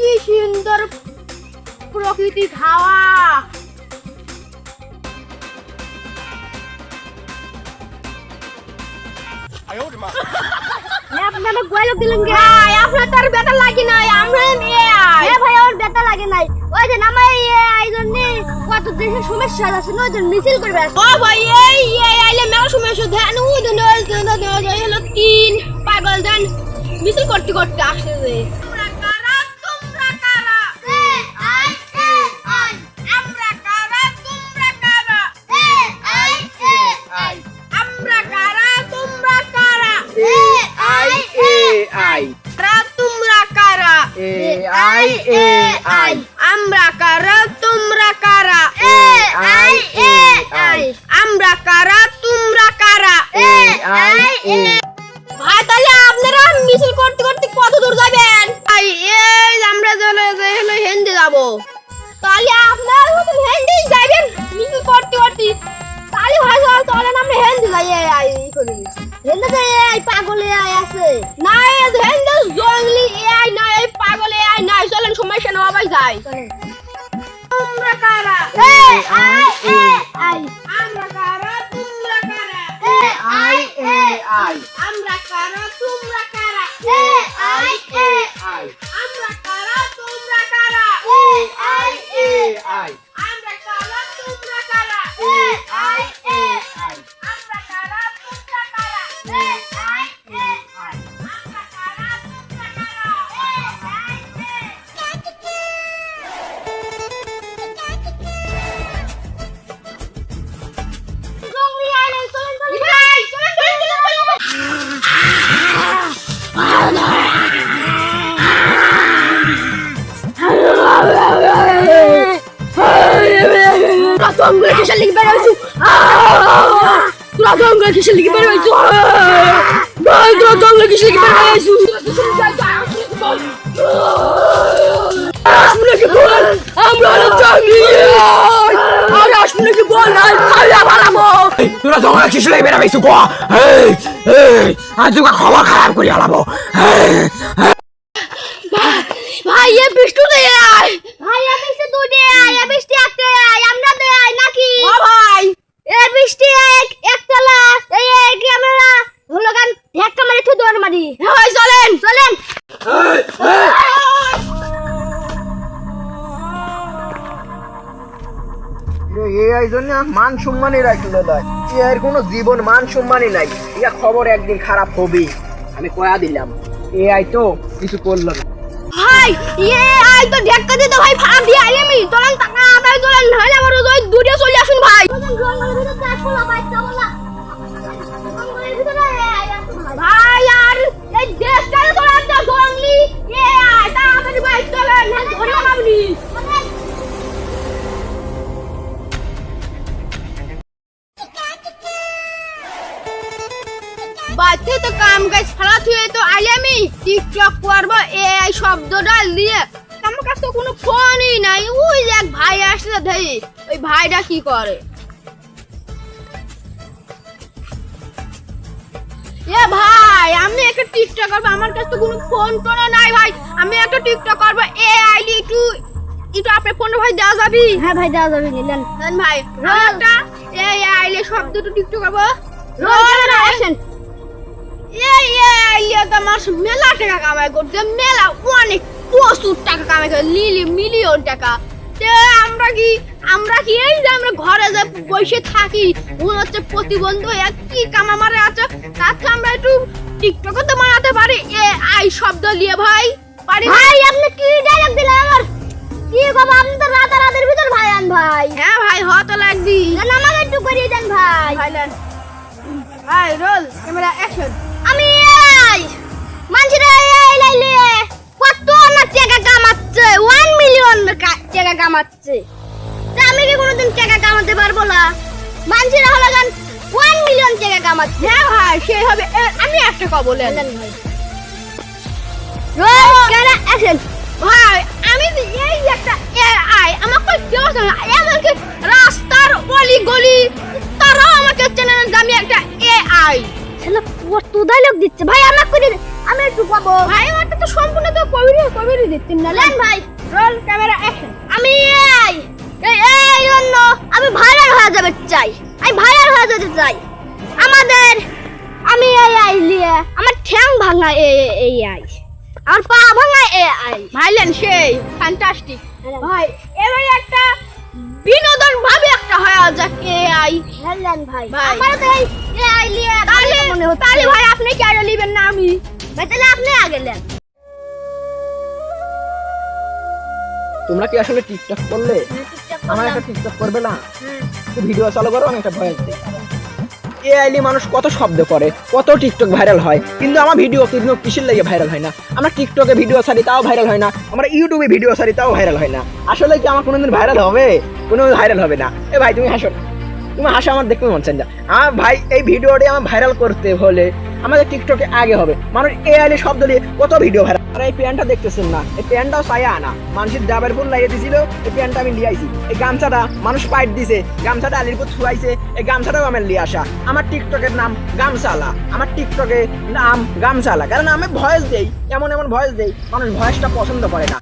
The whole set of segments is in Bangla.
কি সুন্দর প্রকৃতি হাওয়া। আপনারা গোয়ালক দিলেন কে? আপনার তার বেটা লাগে নাই, আমরা এ ভাই ওর বেটা লাগে নাই। ওই যে নামাই আইজন্য কত দেশের সমস্যা আছে না, ওই যে মিছিল করবে। ও ভাই এই আইলে মেলা সমস্যা ধ্যান ও হলো তিন পাগল ধ্যান মিছিল করতে করতে আসছে যে আমরা কারা তোমরা কারা এ আই আমরা কারা তোমরা কারা এ আই আমরা কারা তোমরা কারা এ আই কারা তোমরা কারা এ আই আমরা কারা তোমরা কারা এ আই আমরা কারা তোমরা কারা এ আই ভাই তাহলে আপনারা মিছিল করতে করতে কত দূর যাবেন? ভাই এই আমরা হলো হেন্দি যাব। তাহলে আপনারা তো হেন্দি যাবেন মিছিল করতে করতে। তাহলে ভাই চলেন আমরা হেন্দি যাই এই করি। হেন্দি এই পাগলে আছে না, হেন্দি জঙ্গলি এই না, এই পাগলে এই না, চলেন সমস্যা না ভাই যাই। তোমরা কারা এ আই আমরা কারা তোমরা কারা এ আই আমরা কারা তোমরা কারা এ আই আমরা কারা তোমরা কারা এ আই আমরা কারা তোমরা কারা এ আই আমরা কারা তোমরা কারা এ আই আমরা কারা তোমরা তোমরা কিসের লিখে বের হইছো? তোমরা কিসের লিখে বের হইছো? ভাই তোমরা কিসের লিখে বের হইছো? আসলে কি বল আমরা হলো জঙ্গলি আর আসলে কি বল না খাইয়া বানাবো। তোরা তোমরা কিসের লাগবে বেরাইছো গো? আজ তোকে খবর খারাপ করে আলাবো। ভাই এ বিষ্টু দে আয়, ভাই এ বিষ্টু তুই দে আয়, এ বৃষ্টি আতে আয়, আমরা দে আয় নাকি? ও ভাই এ বৃষ্টি একতলা এই ক্যামেরা হলো গান ঢাকা মারি তুই দৌড় মারি। ভাই চলেন চলেন। এই জন্য মান সম্মানই রাখছিল দেয়, এর কোনো জীবন মান সম্মানই নাই। ইয়া খবর একদিন খারাপ হবেই, আমি কয়া দিলাম। এআই তো কিছু করলো না। ভাই আই তো ঢাকা দিতে ভাই ভাড়া দিয়ে আইমি চলেন টাকা আদায় চলেন, নাহলে আমার ওই দূরে চলে আসুন ভাই। ভাই আর এই দেশটারে তো রাত জঙ্গলি এ আয় তাড়াতাড়ি ভাই চলেন, না ধরে পাবনি। বাচ্চা তো কাম কাজ ছাড়া তুই তো আইলামি টিকটক করবো এই শব্দটা দিয়ে। আমার কাছে তো কোনো ফোনই নাই। ওই যে এক ভাই আসছে ধরি, ওই ভাইটা কি করে? এ ভাই আমি একটা টিকটক করবো, আমার কাছে তো কোনো ফোন টোন নাই ভাই। আমি একটা টিকটক করবো এ আইডি একটু আপনার ফোনে ভাই দেওয়া যাবি? হ্যাঁ ভাই দেওয়া যাবে। নিলেন ভাই একটা এই আইলে শব্দটা টিকটক করবো। Roll action. মেলা টাকা কামাই করতে, মেলা অনেক প্রচুর টাকা কামাই করে, মিলিয়ন টাকা। আমরা কি এই যে আমরা ঘরে যে বসে থাকি মনে হচ্ছে প্রতিবন্ধী কি কামা মারে আছে, তাতে আমরা একটু টিকটকে তো বানাতে পারি এ আই শব্দ নিয়ে ভাই পারি। ভাই আপনি কি ডায়লগ দিলেন আমার? কি কব আপনি তো রাতের ভিতর ভাই আন ভাই। হ্যাঁ ভাই হতো লাগবি না, আমাকে একটু করিয়ে দেন ভাই। ভাই রোল ক্যামেরা অ্যাকশন। আমি মানুষের লাইলে কত না টাকা কামাচ্ছে, 1 মিলিয়ন টাকা কামাচ্ছে। তা আমি কি কোনোদিন টাকা কামাতে পারবো না? মানুষের হলো গান 1 মিলিয়ন টাকা কামাচ্ছে। হ্যাঁ ভাই সে হবে। আমি একটা কথা বলেন ভাই, রোল ক্যামেরা অ্যাকশন। ভাই আমি এই একটা এআই আমাকে কেউ না, এমনকি রাস্তার অলি গলি তারাও আমাকে চেনে না আমি একটা এআই। শালা কত ডায়লগ দিচ্ছে ভাই আমাকে করে আমি একটু পাবো ভাই আমারটা তো সম্পূর্ণ তো কবিরই দিচ্ছেন না লেন ভাই রোল ক্যামেরা অ্যাকশন আমি এই জন্য আমি ভাইরাল হয়ে যাবে চাই আমি ভাইরাল হয়ে যেতে চাই আমাদের আমি এই লিয়ে আমার ঠ্যাং ভাঙা এই আই আর পা ভাঙা আই ভাইলেন সেই ফ্যান্টাস্টিক ভাই এবারে একটা বিনোদন ভাবে একটা হয়ে যাক আই হেলেন ভাই আমার তো এই আই লিয়ে তাহলে মনে হচ্ছে তাহলে ভাই আপনি কি আগে নেবেন না আমি ভাই তাহলে আপনি আগে নেন তোমরা কি আসলে টিকটক করলে আমার একটা টিকটক করবে না ভিডিও চালু করো আমি একটা ভয়েস দিই এআইলি মানুষ কত শব্দ করে কত টিকটক ভাইরাল হয় কিন্তু আমার ভিডিও কিন্তু কিসের লেগে ভাইরাল হয় না আমরা টিকটকে ভিডিও ছাড়ি তাও ভাইরাল হয় না আমরা ইউটিউবে ভিডিও ছাড়ি তাও ভাইরাল হয় না আসলে কি আমার কোনোদিন ভাইরাল হবে কোনো ভাইরাল হবে না এ ভাই তুমি হাসো তুমি হাসো আমার দেখতে মন চান না আমার ভাই এই ভিডিওটি আমার ভাইরাল করতে হলে আমাদের টিকটকে আগে হবে মানুষ এআইলি শব্দ দিয়ে কত ভিডিও ভাইরাল আর এই প্যান্টটা দেখতেছেন না এই প্যান্টটাও চাই আনা মানুষের ডাবের ফুল লাগিয়ে দিয়েছিল এই প্যান্টটা আমি নিয়ে আইছি এই গামছাটা মানুষ পাইট দিছে গামছাটা আলির পুর ছুয়াইছে এই গামছাটাও আমার নিয়ে আসা আমার টিকটকের নাম গামছালা আমার টিকটকে নাম গামছালা কারণ আমি ভয়েস দেই এমন ভয়েস দেই মানুষ ভয়েসটা পছন্দ করে না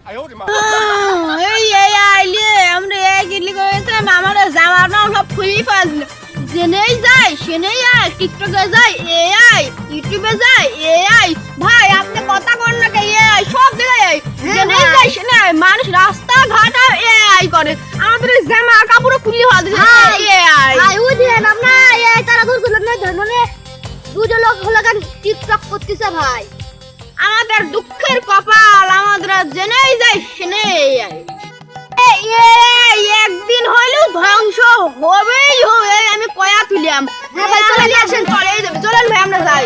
এই আইলে আমরা এই গিলি করেছে আমার জামার নাম সব খুলি ফাজল জেনেই যায় সেনেই আয় টিকটকে যায় এআই ইউটিউবে যায় এআই ভাই আপনি কথা কর না কে এআই সব জায়গায় জেনেই যায় সেনে মানুষ রাস্তা ঘাট আর এআই করে আমাদের জামা কাপড় খুলি হওয়া এআই ভাই বুঝলেন আপনি এআই তারা দুজন না ধরনে দুজন লোক হলো কেন টিকটক করতেছে ভাই আমাদের দুঃখের কপাল আমাদের জেনেই যায় সেনেই এআই একদিন হইলেও ধ্বংস হবেই হবে আমি কয়া তুলিয়াম চলেন ভাই আমরা যাই